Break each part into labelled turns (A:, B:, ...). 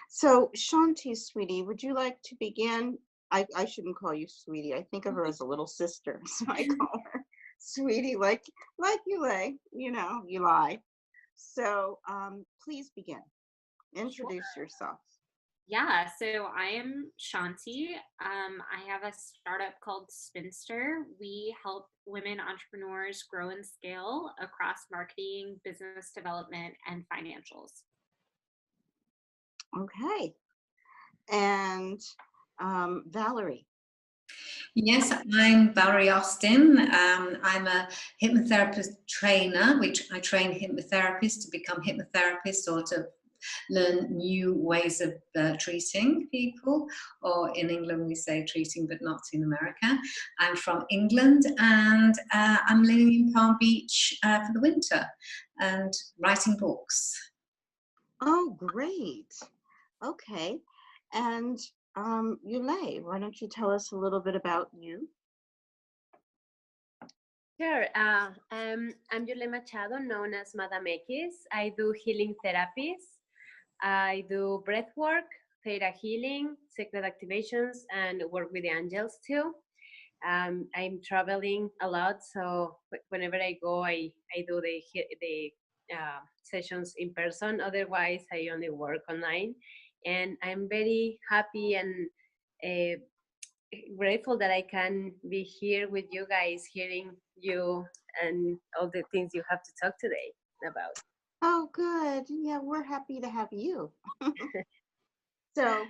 A: So, Shanti, sweetie, would you like to begin? I shouldn't call you sweetie. I think of her as a little sister, so I call her sweetie, like you lay, you lie. So, please begin.
B: Sure.
A: Introduce yourself.
B: Yeah, so I am Shanti. I have a startup called Spinster. We help women entrepreneurs grow and scale across marketing, business development, and financials.
A: Okay. And Valerie.
C: Yes, I'm Valerie Austin. I'm a hypnotherapist trainer, which I train hypnotherapists to become hypnotherapists or to learn new ways of treating people, or in England we say treating, but not in America. I'm from England, and I'm living in Palm Beach for the winter and writing books.
A: Oh, great. Okay. And Yulay, why don't you tell us a little bit about you?
D: Sure. I'm Yule Machado, known as MadamExquiss. I do healing therapies. I do breath work, theta healing, sacred activations, and work with the angels too. I'm traveling a lot, so whenever I go, I do the sessions in person. Otherwise, I only work online. And I'm very happy and uh, grateful that I can be here with you guys, hearing you and all the things you have to talk today about.
A: Oh, good. Yeah, we're happy to have you. So,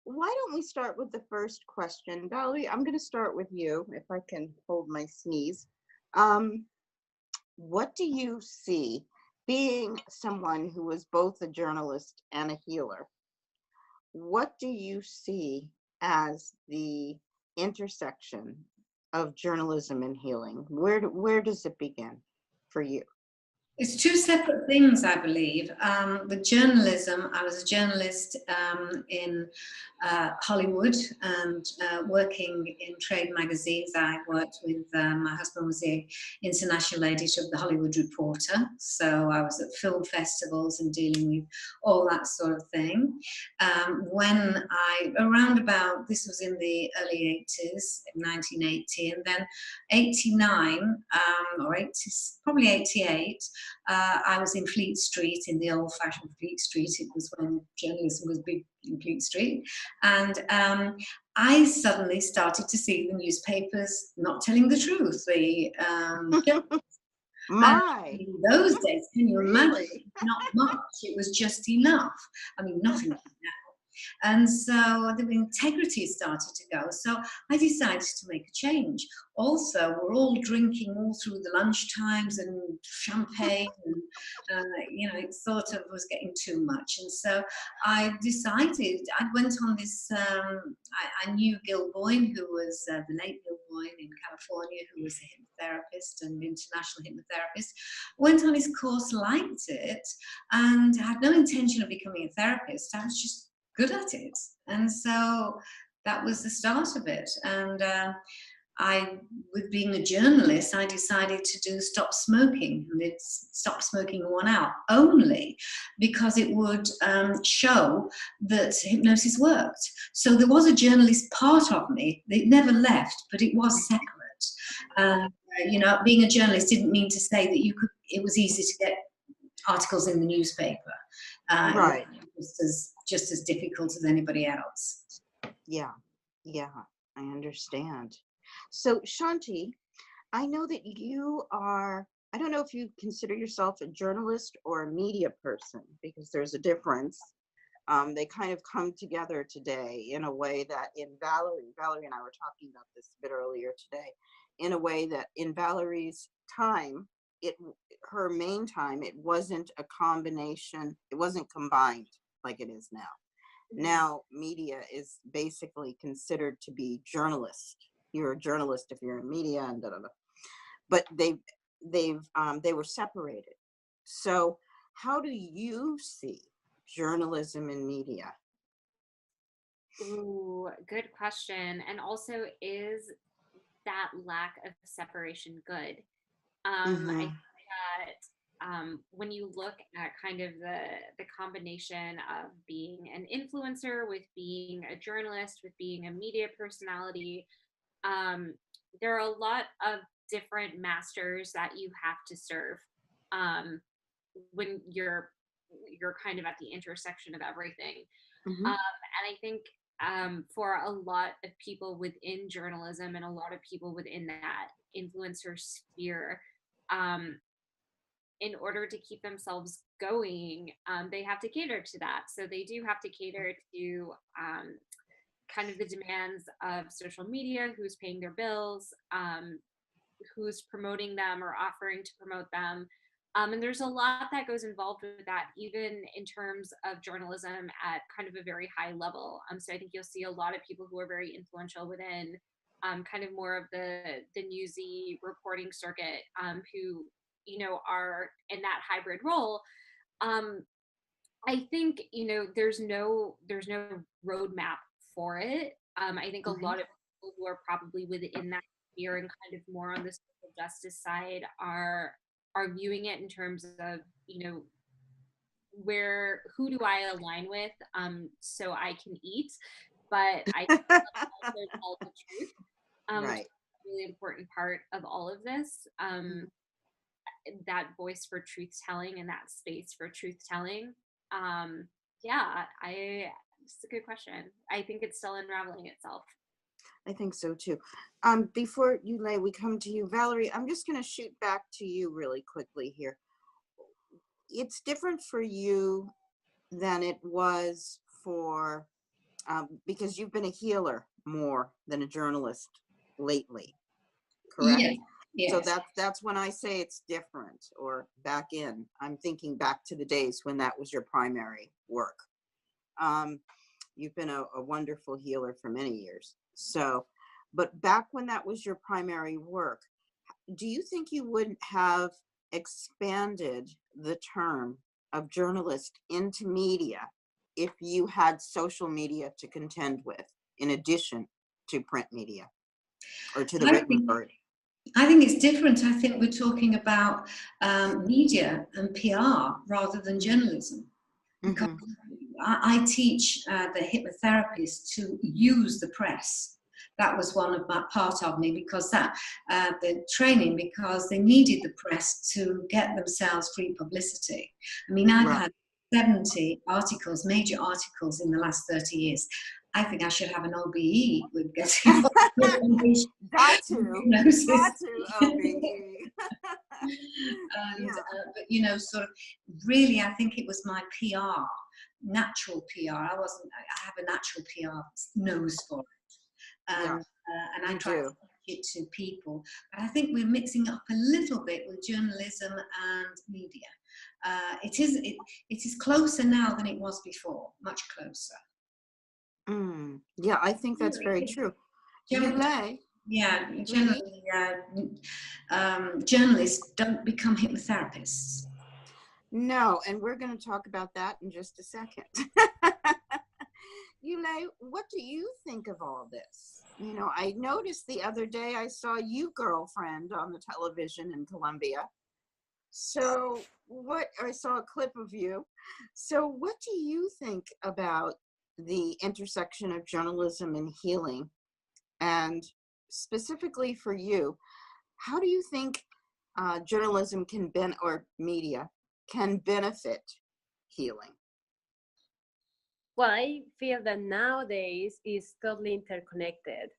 A: why don't we start with the first question? Valerie, I'm going to start with you, if I can hold my sneeze. What do you see, being someone who is both a journalist and a healer? What do you see as the intersection of journalism and healing? Where does it begin for you?
C: It's two separate things, I believe. With journalism, I was a journalist in Hollywood and working in trade magazines. I worked with, my husband was the international editor of the Hollywood Reporter, so I was at film festivals and dealing with all that sort of thing. This was in the early 80s, in 1980, and then 89 or 80, probably 88, I was in Fleet Street, in the old-fashioned Fleet Street. It was when journalism was big in Fleet Street. And I suddenly started to see the newspapers not telling the truth. In those days, can you imagine? Not much. It was just enough. I mean, nothing like that. And so the integrity started to go. So I decided to make a change. Also, we're all drinking all through the lunch times and champagne, and it sort of was getting too much. And so I decided, I went on this, I knew Gil Boyne, who was the late Gil Boyne in California, who was a hypnotherapist and international hypnotherapist. Went on his course, liked it, and had no intention of becoming a therapist. I was just good at it, and so that was the start of it. And with being a journalist, I decided to stop smoking, and it's stop smoking in 1 hour, only because it would show that hypnosis worked. So there was a journalist part of me. It never left, but it was separate. Being a journalist didn't mean to say that it was easy to get articles in the newspaper.
A: Right.
C: Just as difficult as anybody else.
A: Yeah, I understand. So, Shanti, I know that you are, I don't know if you consider yourself a journalist or a media person, because there's a difference. They kind of come together today in a way that Valerie and I were talking about this a bit earlier today, in a way that in Valerie's time, her main time, it wasn't a combination, it wasn't combined like it is now. Now, media is basically considered to be journalist. You're a journalist if you're in media, and but they were separated. So, how do you see journalism and media?
B: Ooh, good question. And also, is that lack of separation good? I think that when you look at kind of the combination of being an influencer with being a journalist, with being a media personality, there are a lot of different masters that you have to serve when you're kind of at the intersection of everything.
A: Mhm.
B: And I think for a lot of people within journalism and a lot of people within that influencer sphere, in order to keep themselves going, they have to cater to that. So they do have to cater to kind of the demands of social media, who's paying their bills, who's promoting them or offering to promote them. And there's a lot that goes involved with that, even in terms of journalism at kind of a very high level. So I think you'll see a lot of people who are very influential within kind of more of the newsy reporting circuit, who, you know, are in that hybrid role. I think, you know, there's no roadmap for it. I think a lot of people who are probably within that sphere and kind of more on the social justice side are viewing it in terms of, you know, who do I align with, so I can eat, but I also tell the truth, which
A: Right.
B: is a really important part of all of this. That voice for truth telling and that space for truth telling. Yeah, it's a good question. I think it's still unraveling itself.
A: I think so too. Before you lay, we come to you, Valerie. I'm just going to shoot back to you really quickly here. It's different for you than it was for, because you've been a healer more than a journalist lately, correct?
C: Yes.
A: So
C: Yes.
A: that's when I say it's different, or back in. I'm thinking back to the days when that was your primary work. You've been a wonderful healer for many years. So, but back when that was your primary work, do you think you would have expanded the term of journalist into media if you had social media to contend with, in addition to print media or to the written word?
C: I think it's different. I think we're talking about media and PR rather than journalism. Because I teach the hypnotherapists to use the press. That was one of my part of me, because the training, because they needed the press to get themselves free publicity. I mean, I've had 70 articles, major articles in the last 30 years. I think I should have an OBE with getting
A: Got to OBE.
C: And, but you know, sort of really, I think it was my PR, natural PR. I have a natural PR nose for it, and I try to teach it to people. But I think we're mixing up a little bit with journalism and media. It is closer now than it was before, much closer.
A: Yeah, I think that's very true.
C: Generally, journalists don't become hypnotherapists.
A: No, and we're going to talk about that in just a second. Yulei, what do you think of all this? You know, I noticed the other day I saw you, girlfriend, on the television in Colombia. So I saw a clip of you. So what do you think about the intersection of journalism and healing? And specifically for you, how do you think journalism or media can benefit healing?
D: Well, I feel that nowadays is totally interconnected.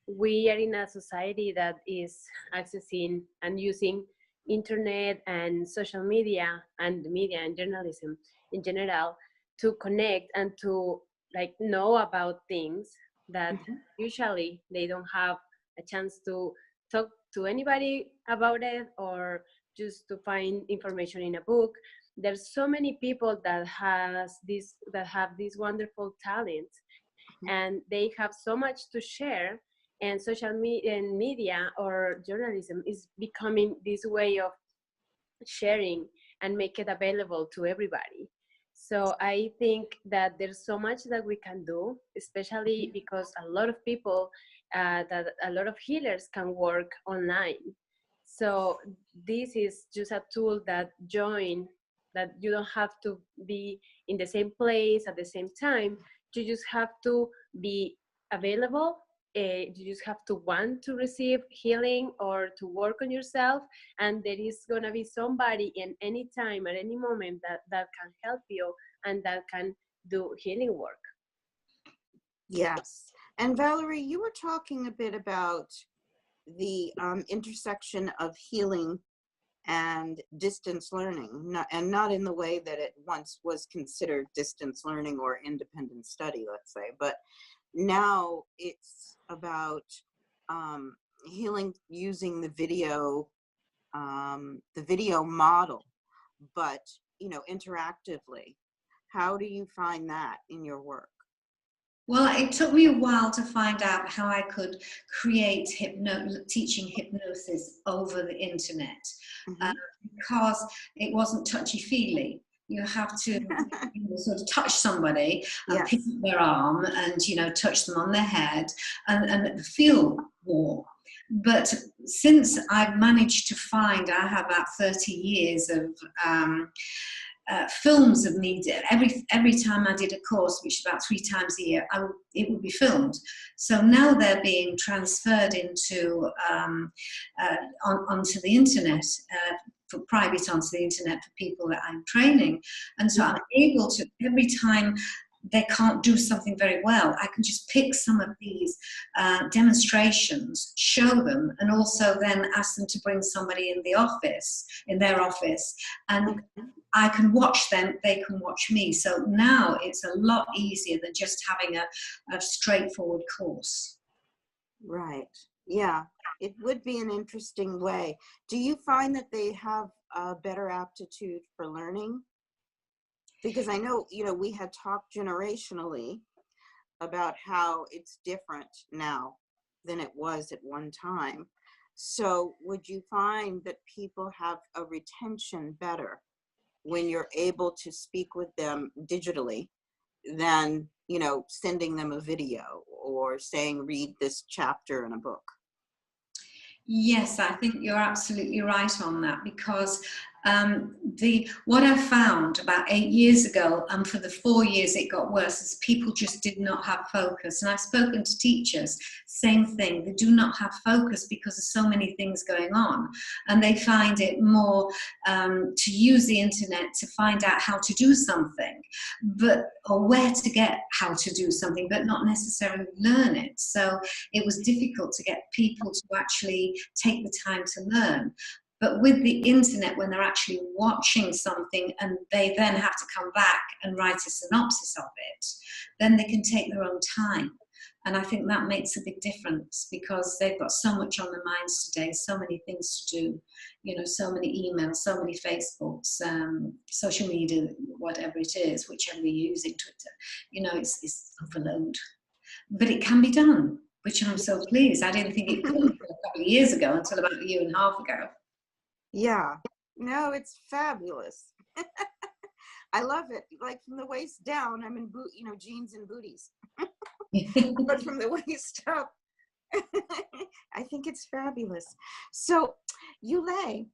D: We are in a society that is accessing and using internet and social media and media and journalism in general to connect and to know about things that usually they don't have a chance to talk to anybody about it, or just to find information in a book. There's so many people that have these wonderful talents, and they have so much to share, and social media and media or journalism is becoming this way of sharing and make it available to everybody. So I think that there's so much that we can do, especially because a lot of people, that a lot of healers can work online. So this is just a tool that you don't have to be in the same place at the same time. You just have to be available. You just have to want to receive healing or to work on yourself, and there is going to be somebody in any time, at any moment, that can help you and that can do healing work.
A: Yes. And Valerie, you were talking a bit about the intersection of healing and distance learning, and not in the way that it once was considered distance learning or independent study, let's say, but now it's about healing using the video model, but interactively. How do you find that in your work?
C: Well, it took me a while to find out how I could create teaching hypnosis over the internet, because it wasn't touchy-feely. You have to sort of touch somebody and pick up their arm and touch them on their head and feel warm. But since I've managed to find, I have about 30 years of films of me. Every time I did a course, which is about 3 times a year, it would be filmed. So now they're being transferred into onto the internet, for private onto the internet for people that I'm training. And so I'm able to, every time they can't do something very well, I can just pick some of these demonstrations, show them, and also then ask them to bring somebody in their office, and I can watch them, they can watch me. So now it's a lot easier than just having a straightforward course.
A: Right. Yeah, it would be an interesting way. Do you find that they have a better aptitude for learning? Because I know, we had talked generationally about how it's different now than it was at one time. So would you find that people have a retention better when you're able to speak with them digitally than, sending them a video or saying, read this chapter in a book?
C: Yes, I think you're absolutely right on that, because what I found about 8 years ago, and for the 4 years it got worse, is people just did not have focus. And I've spoken to teachers, same thing, they do not have focus because there's so many things going on, and they find it more to use the internet to find out how to do something, or where to get how to do something, but not necessarily learn it. So it was difficult to get people to actually take the time to learn. But with the internet, when they're actually watching something and they then have to come back and write a synopsis of it, then they can take their own time. And I think that makes a big difference, because they've got so much on their minds today, so many things to do, so many emails, so many Facebooks, social media, whatever it is, whichever you're using, Twitter, it's overload. But it can be done, which I'm so pleased. I didn't think it could a couple of years ago, until about a year and a half ago.
A: Yeah, no, it's fabulous. I love it. Like from the waist down, I'm in jeans and booties. But from the waist up, I think it's fabulous. So, Yulei,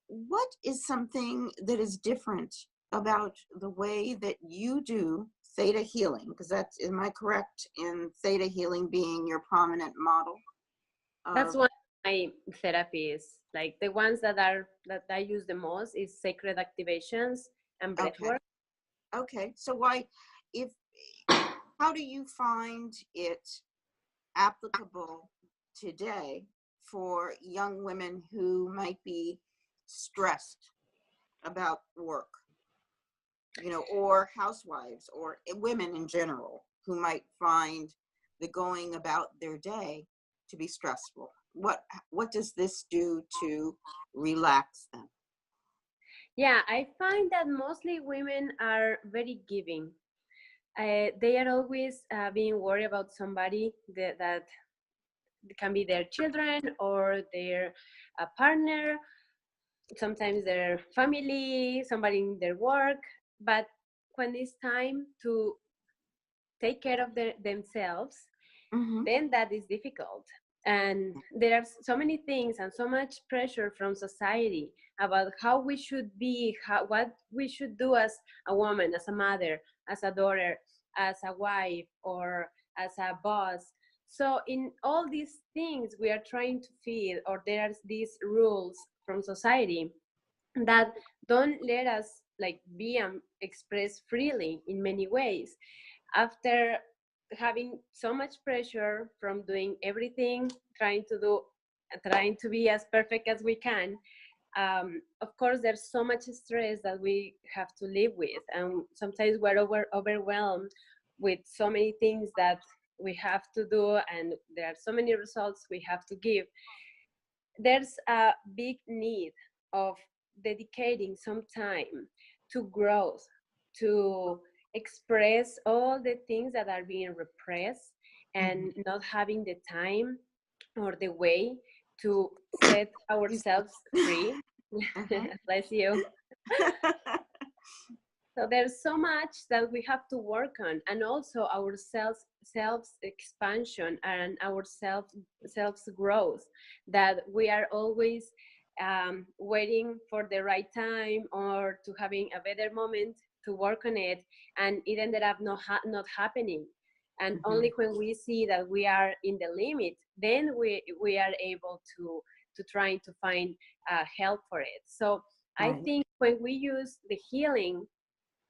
A: what is something that is different about the way that you do theta healing? Because am I correct in theta healing being your prominent model?
D: That's one of my therapies. Like the ones that I use the most is sacred activations and breathwork.
A: Okay. So how do you find it applicable today for young women who might be stressed about work, or housewives, or women in general who might find the going about their day to be stressful? What does this do to relax them?
D: Yeah, I find that mostly women are very giving. They are always being worried about somebody that can be their children or their partner, sometimes their family, somebody in their work. But when it's time to take care of themselves, then that is difficult. And there are so many things and so much pressure from society about how we should be, what we should do as a woman, as a mother, as a daughter, as a wife, or as a boss. So in all these things we are trying to fit, or there's these rules from society that don't let us like be and express freely in many ways. After having so much pressure from doing everything, trying to be as perfect as we can, of course there's so much stress that we have to live with, and sometimes we're overwhelmed with so many things that we have to do, and there are so many results we have to give. There's a big need of dedicating some time to growth, to express all the things that are being repressed, and not having the time or the way to set ourselves free. Bless you. So there's so much that we have to work on, and also our self expansion and our self growth, that we are always waiting for the right time or to having a better moment to work on it, and it ended up not happening. And only when we see that we are in the limit, then we are able to trying to find help for it. So I think when we use the healing,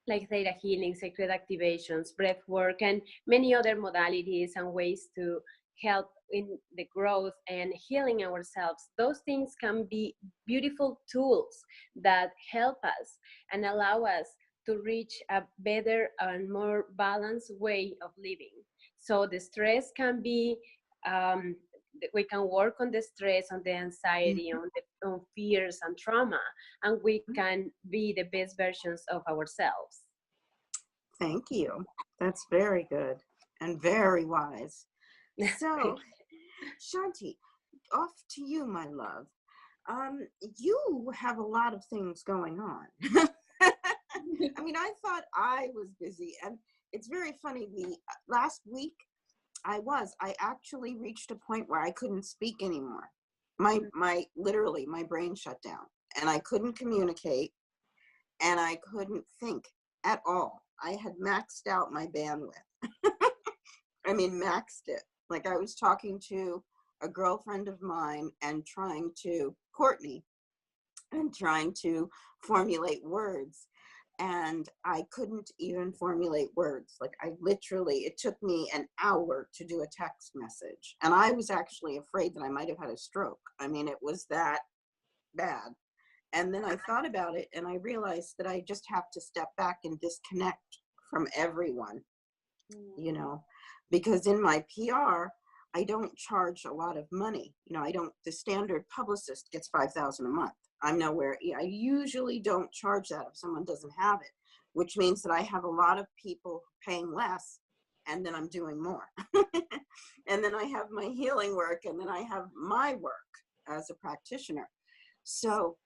D: like theta healing, sacred activations, breath work, and many other modalities and ways to help in the growth and healing ourselves, those things can be beautiful tools that help us and allow us to reach a better and more balanced way of living. So the stress can be, we can work on the stress, on the anxiety, on fears and trauma, and we can be the best versions of ourselves.
A: Thank you. That's very good and very wise. So, Shathi, off to you, my love. You have a lot of things going on. I mean, I thought I was busy, and it's very funny. Last week, I actually reached a point where I couldn't speak anymore. Literally, my brain shut down, and I couldn't communicate, and I couldn't think at all. I had maxed out my bandwidth. I mean, maxed it. Like, I was talking to a girlfriend of mine and Courtney, and trying to formulate words. And I couldn't even formulate words. Like, it took me an hour to do a text message. And I was actually afraid that I might have had a stroke. I mean, it was that bad. And then I thought about it, and I realized that I just have to step back and disconnect from everyone, because in my PR, I don't charge a lot of money. The standard publicist gets $5,000 a month. I'm nowhere. I usually don't charge that if someone doesn't have it, which means that I have a lot of people paying less, and then I'm doing more. And then I have my healing work, and then I have my work as a practitioner. So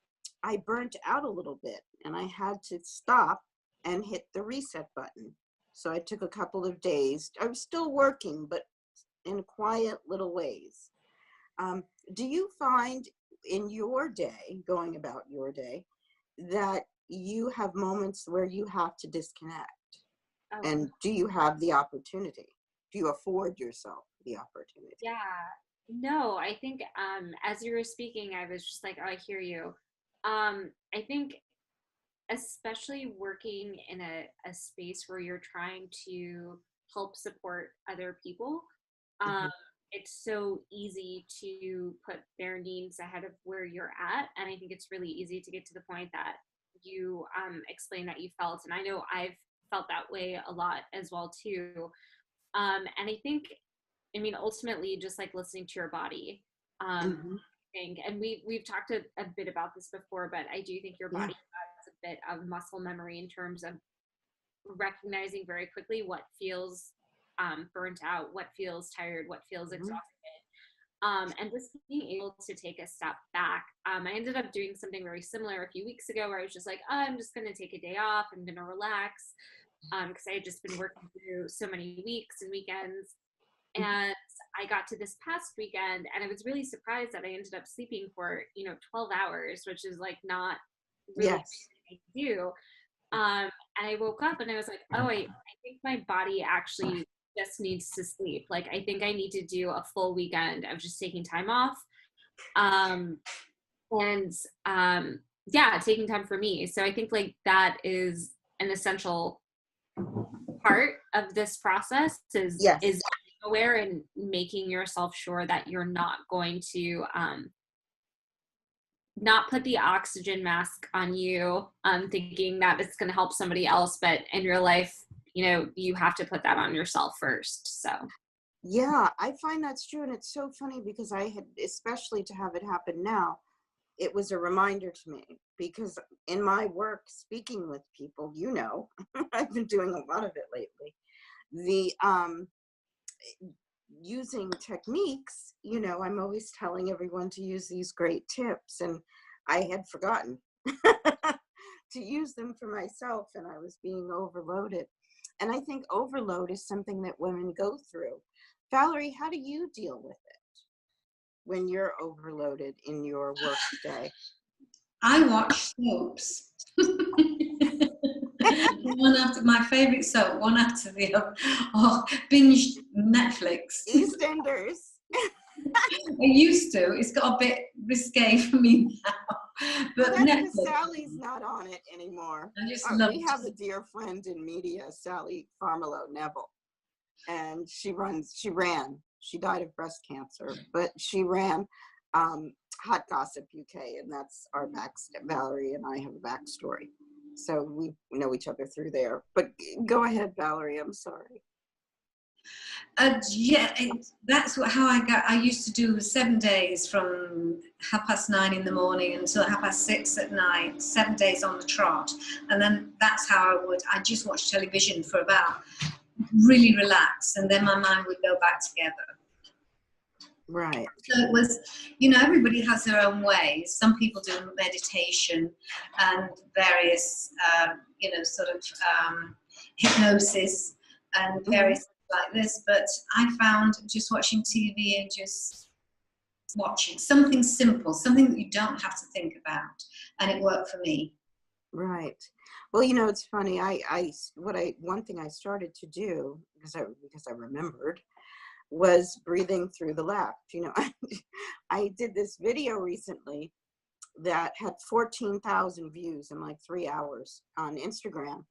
A: I burnt out a little bit, and I had to stop and hit the reset button. So I took a couple of days. I was still working, but in quiet little ways. Do you find in your day, going about your day, that you have moments where you have to disconnect? And do you have the opportunity? Do you afford yourself the opportunity?
B: Yeah. No, I think as you were speaking, I was just like, oh, I hear you. I think especially working in a space where you're trying to help support other people, it's so easy to put their needs ahead of where you're at. And I think it's really easy to get to the point that you explain that you felt. And I know I've felt that way a lot as well too. And I think, ultimately just like listening to your body, and we've talked a bit about this before, but I do think your body has a bit of muscle memory in terms of recognizing very quickly what feels burnt out, what feels tired, what feels exhausted. And just being able to take a step back. I ended up doing something very similar a few weeks ago where I was just like, oh, I'm just going to take a day off. I'm going to relax, because I had just been working through so many weeks and weekends. And I got to this past weekend and I was really surprised that I ended up sleeping for, 12 hours, which is like not really
A: Yes.
B: I do. And I woke up and I was like, oh, I think my body actually just needs to sleep. Like, I think I need to do a full weekend of just taking time off. Yeah, taking time for me. So I think like that is an essential part of this process is
A: Yes.
B: being aware and making yourself sure that you're not going to not put the oxygen mask on you, thinking that it's going to help somebody else, but in your life, you have to put that on yourself first. So
A: Yeah, I find that's true. And it's so funny because I had, especially to have it happen now, it was a reminder to me because in my work speaking with people, I've been doing a lot of it lately. The using techniques, I'm always telling everyone to use these great tips, and I had forgotten to use them for myself, and I was being overloaded. And I think overload is something that women go through. Valerie, how do you deal with it when you're overloaded in your work day?
C: I watch soaps. One after my favorite soap, one after the other. Oh, binge Netflix.
A: EastEnders.
C: I used to. It's got a bit risque for me now. But
A: Well, that's because
C: Netflix.
A: Sally's not on it anymore.
C: I just love
A: We have a dear friend in media, Sally Farmelo Neville, and she died of breast cancer, but she ran Hot Gossip UK, and that's our Valerie and I have a backstory. So we know each other through there. But go ahead, Valerie, I'm sorry.
C: That's how I used to do 7 days from 9:30 in the morning until 6:30 at night, 7 days on the trot. And then that's how I just watch television for about, really relax, and then my mind would go back together.
A: Right.
C: So it was, everybody has their own ways. Some people do meditation and various, hypnosis and various like this. But I found just watching TV and just watching something simple, something that you don't have to think about, and it worked for me.
A: Right. Well, it's funny. One thing I started to do because I remembered was breathing through the left. I did this video recently that had 14,000 views in like 3 hours on Instagram.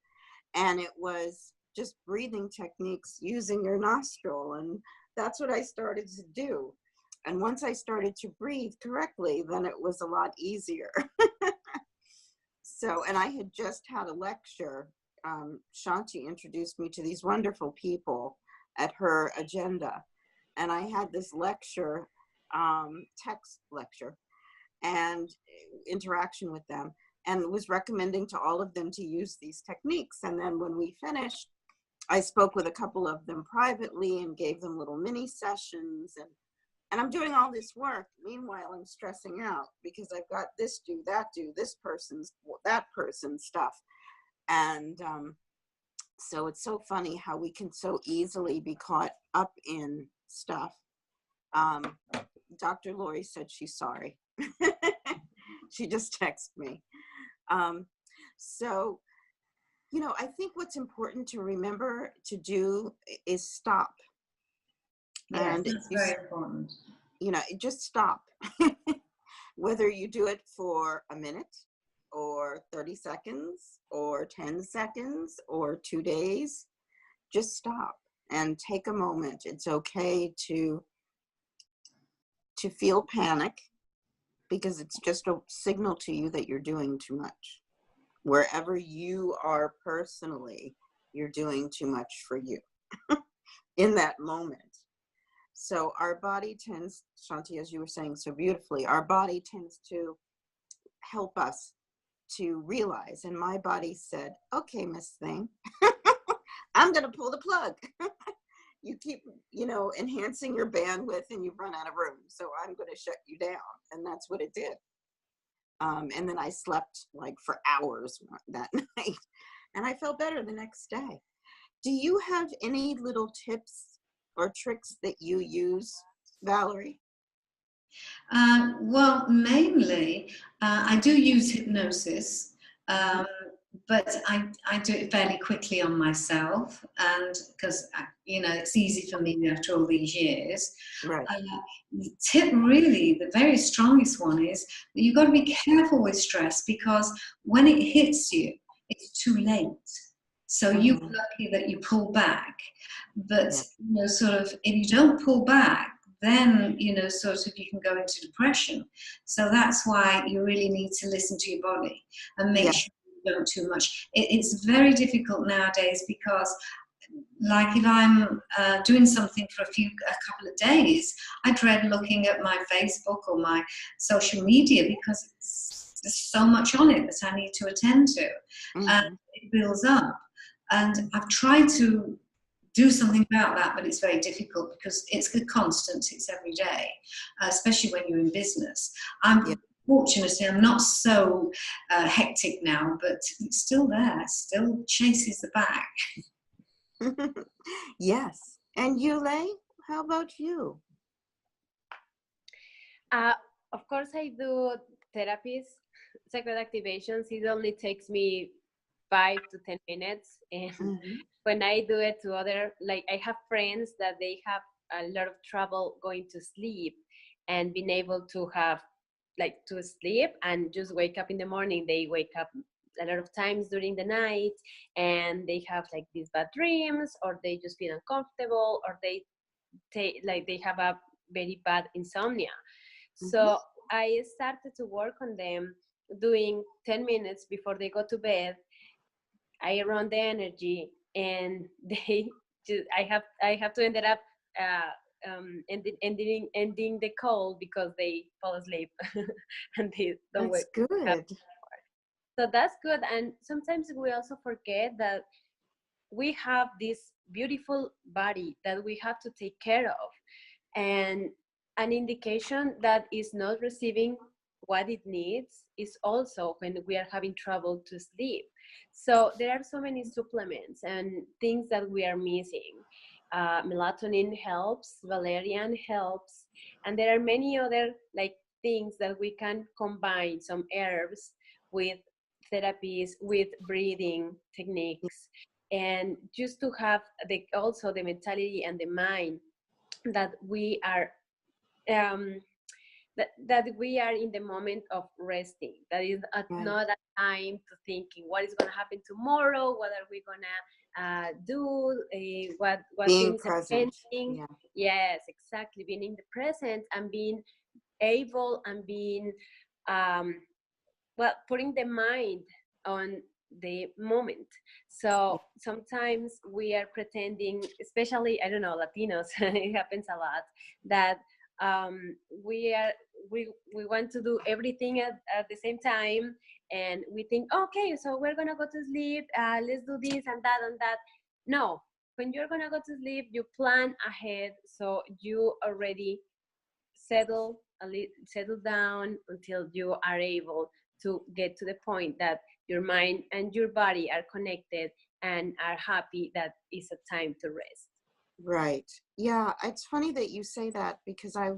A: And it was just breathing techniques using your nostril. And that's what I started to do. And once I started to breathe correctly, then it was a lot easier. So, and I had just had a lecture. Shathi introduced me to these wonderful people at her agenda. And I had this lecture, text lecture, and interaction with them, and was recommending to all of them to use these techniques. And then when we finished, I spoke with a couple of them privately and gave them little mini sessions. And I'm doing all this work. Meanwhile, I'm stressing out because I've got this do, that do, that person's stuff. And so it's so funny how we can so easily be caught up in stuff. Dr. Laurie said she's sorry. She just texted me. So, I think what's important to remember to do is stop.
C: Yes,
A: And
C: that's very important.
A: Just stop. Whether you do it for a minute or 30 seconds or 10 seconds or 2 days, just stop and take a moment. It's okay to feel panic because it's just a signal to you that you're doing too much. Wherever you are personally, you're doing too much for you in that moment. So our body tends, Shathi, as you were saying so beautifully, our body tends to help us to realize. And my body said, okay, Miss Thing, I'm going to pull the plug. You keep, enhancing your bandwidth and you run out of room. So I'm going to shut you down. And that's what it did. And then I slept like for hours that night. And I felt better the next day. Do you have any little tips or tricks that you use, Valerie?
C: Well, mainly, I do use hypnosis, but I do it fairly quickly on myself, and because it's easy for me after all these years.
A: Right.
C: The tip, really, the very strongest one is that you've got to be careful with stress, because when it hits you, it's too late. So you're lucky that you pull back, but sort of if you don't pull back, then sort of you can go into depression. So that's why you really need to listen to your body and make sure you don't too much. It's very difficult nowadays, because like if I'm doing something for a couple of days, I dread looking at my Facebook or my social media, because there's so much on it that I need to attend to, and it builds up. And I've tried to do something about that, but it's very difficult, because it's a constant, it's every day, especially when you're in business. Fortunately, I'm not so hectic now, but it's still there, still chases the back.
A: Yes. And Yule, how about you?
D: Of course, I do therapies, psychedelic activations. It only takes me 5 to 10 minutes. And when I do it to other, like I have friends that they have a lot of trouble going to sleep and being able to have to sleep and just wake up in the morning. They wake up a lot of times during the night, and they have these bad dreams, or they just feel uncomfortable, or they have a very bad insomnia. So I started to work on them, doing 10 minutes before they go to bed. I run the energy, and I have to end up ending the call because they fall asleep and they don't wake up.
A: That's good.
D: So that's good. And sometimes we also forget that we have this beautiful body that we have to take care of, and an indication that is not receiving what it needs is also when we are having trouble to sleep. So there are so many supplements and things that we are missing. Melatonin helps, valerian helps, and there are many other things that we can combine, some herbs with therapies, with breathing techniques, and just to have also the mentality and the mind that we are that we are in the moment of resting. That is not a time to thinking what is going to happen tomorrow, what are we going to do, what
A: being
D: things
A: present.
D: are pending. Yes, exactly. Being in the present and being able and being putting the mind on the moment. So sometimes we are pretending, especially, I don't know, Latinos, it happens a lot, that we want to do everything at the same time, and we think, okay, so we're gonna go to sleep, let's do this and that and that. No, when you're gonna go to sleep, you plan ahead, so you already settle down until you are able to get to the point that your mind and your body are connected and are happy that it's a time to rest.
A: Right. Yeah, it's funny that you say that, because I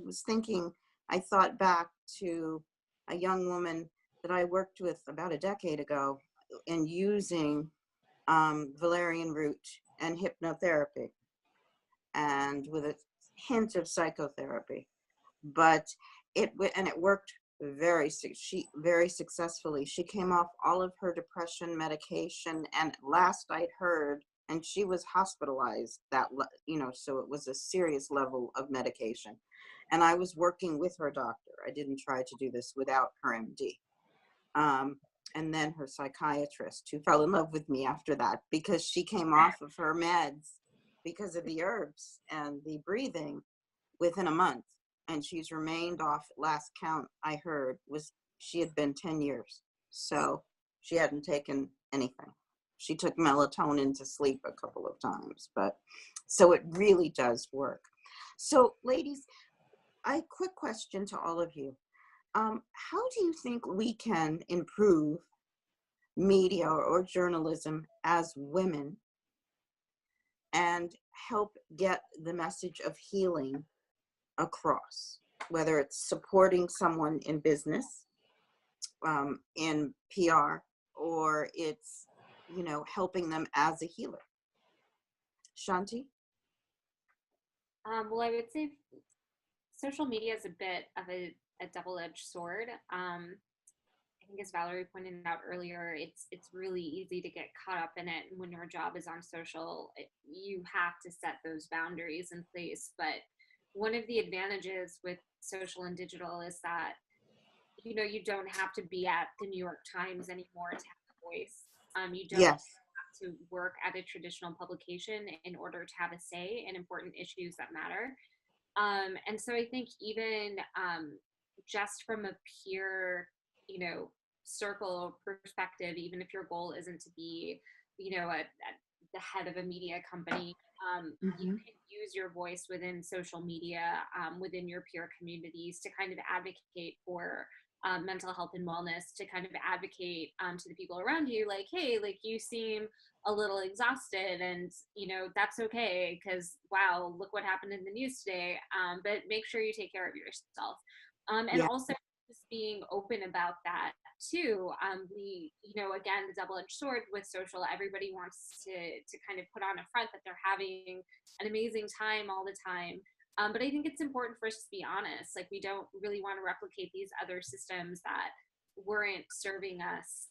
A: thought back to a young woman that I worked with about a decade ago in using valerian root and hypnotherapy, and with a hint of psychotherapy. But it worked very successfully. She came off all of her depression medication, and last I'd heard, and she was hospitalized so it was a serious level of medication. And I was working with her doctor. I didn't try to do this without her MD. And then her psychiatrist, who fell in love with me after that, because she came off of her meds because of the herbs and the breathing within a month. And she's remained off, last count I heard was she had been 10 years. So she hadn't taken anything. She took melatonin to sleep a couple of times, but so it really does work. So ladies, quick question to all of you. How do you think we can improve media or journalism as women? And help get the message of healing across, whether it's supporting someone in business, in PR, or it's, helping them as a healer? Shanti?
B: Well, I would say social media is a bit of a double-edged sword. I think as Valerie pointed out earlier, it's really easy to get caught up in it. And when your job is on social, you have to set those boundaries in place. But one of the advantages with social and digital is that, you don't have to be at the New York Times anymore to have a voice. You don't
A: Yes.
B: have to work at a traditional publication in order to have a say in important issues that matter. And so I think even just from a peer, circle perspective, even if your goal isn't to be, at the head of a media company, you can use your voice within social media, within your peer communities to kind of advocate for mental health and wellness, to kind of advocate to the people around you, like, hey, like you seem a little exhausted, and that's okay, because wow, look what happened in the news today, but make sure you take care of yourself, and
A: Yeah.
B: also just being open about that too. We, again, the double-edged sword with social, everybody wants to kind of put on a front that they're having an amazing time all the time. But I think it's important for us to be honest. Like, we don't really want to replicate these other systems that weren't serving us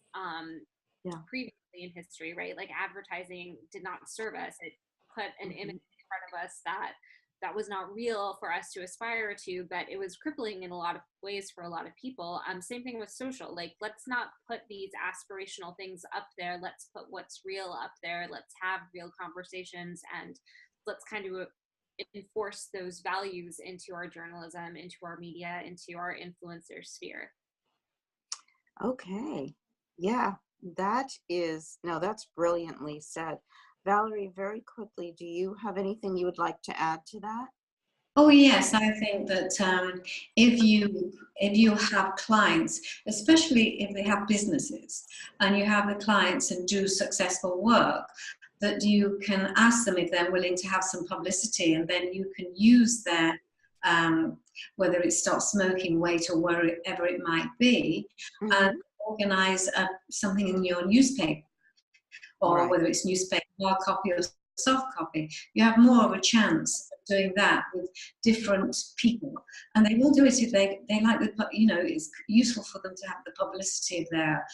B: previously in history, right? Like, advertising did not serve us. It put an image in front of us that was not real for us to aspire to, but it was crippling in a lot of ways for a lot of people. Same thing with social. Like, let's not put these aspirational things up there. Let's put what's real up there. Let's have real conversations, and let's kind of enforce those values into our journalism, into our media, into our influencer sphere.
A: Okay. Yeah, that's brilliantly said. Valerie, very quickly, do you have anything you would like to add to that?
C: Oh yes, I think that if you have clients, especially if they have businesses, and you have the clients and do successful work, that you can ask them if they're willing to have some publicity, and then you can use their whether it's stop smoking, weight, or wherever it might be, and organize something in your newspaper, or whether it's newspaper, hard copy or soft copy. You have more of a chance of doing that with different people, and they will do it if they like the, it's useful for them to have the publicity of their,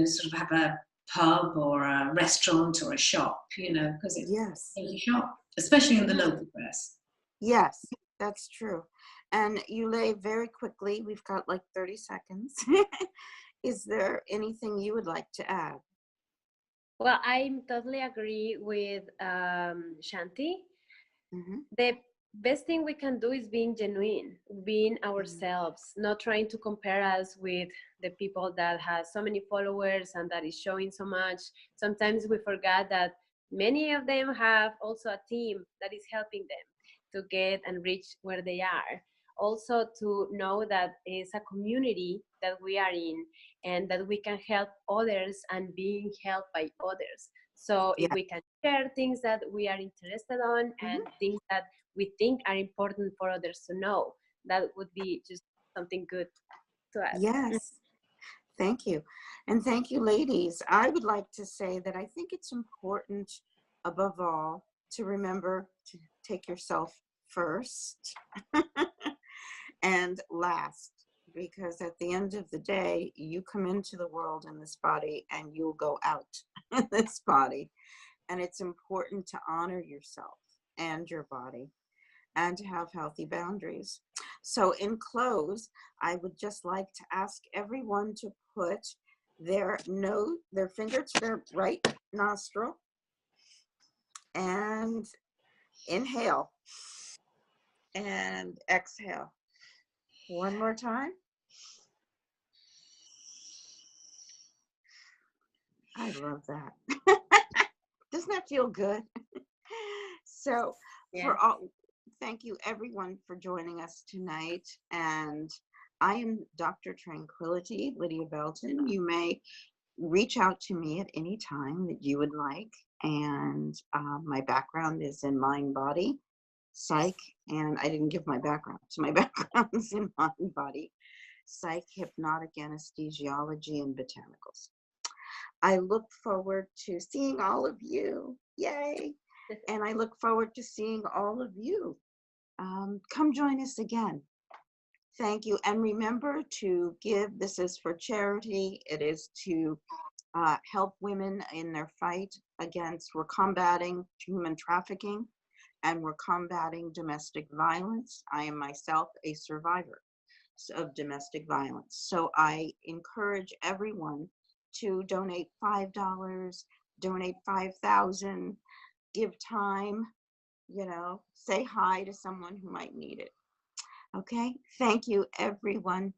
C: sort of have a pub or a restaurant or a shop, because it's a shop, especially in the local press.
A: Yes, that's true. And Yulay, very quickly, we've got like 30 seconds. Is there anything you would like to add?
D: Well, I totally agree with Shanti. The best thing we can do is being genuine, being ourselves, not trying to compare us with the people that has so many followers and that is showing so much. Sometimes we forget that many of them have also a team that is helping them to get and reach where they are. Also to know that it's a community that we are in, and that we can help others and being helped by others. So if we can share things that we are interested on and things that we think are important for others to know, that would be just something good to us.
A: Yes. Thank you. And thank you, ladies. I would like to say that I think it's important, above all, to remember to take yourself first and last, because at the end of the day, you come into the world in this body and you'll go out in this body. And it's important to honor yourself and your body and to have healthy boundaries. So in close, I would just like to ask everyone to put their finger to their right nostril and inhale and exhale. One more time. I love that. Doesn't that feel good? So thank you everyone for joining us tonight. And I am Dr. Tranquility, Lydia Belton. You may reach out to me at any time that you would like. And my background is in mind, body, psych, and I didn't give my background. So my background is in mind, body, psych, hypnotic anesthesiology, and botanicals. I look forward to seeing all of you. Yay! And I look forward to seeing all of you. Come join us again. Thank you. And remember to give. This is for charity. It is to help women in their fight against, we're combating human trafficking and we're combating domestic violence. I am myself a survivor of domestic violence. So I encourage everyone to donate $5, donate 5,000, give time, say hi to someone who might need it. Okay, thank you, everyone.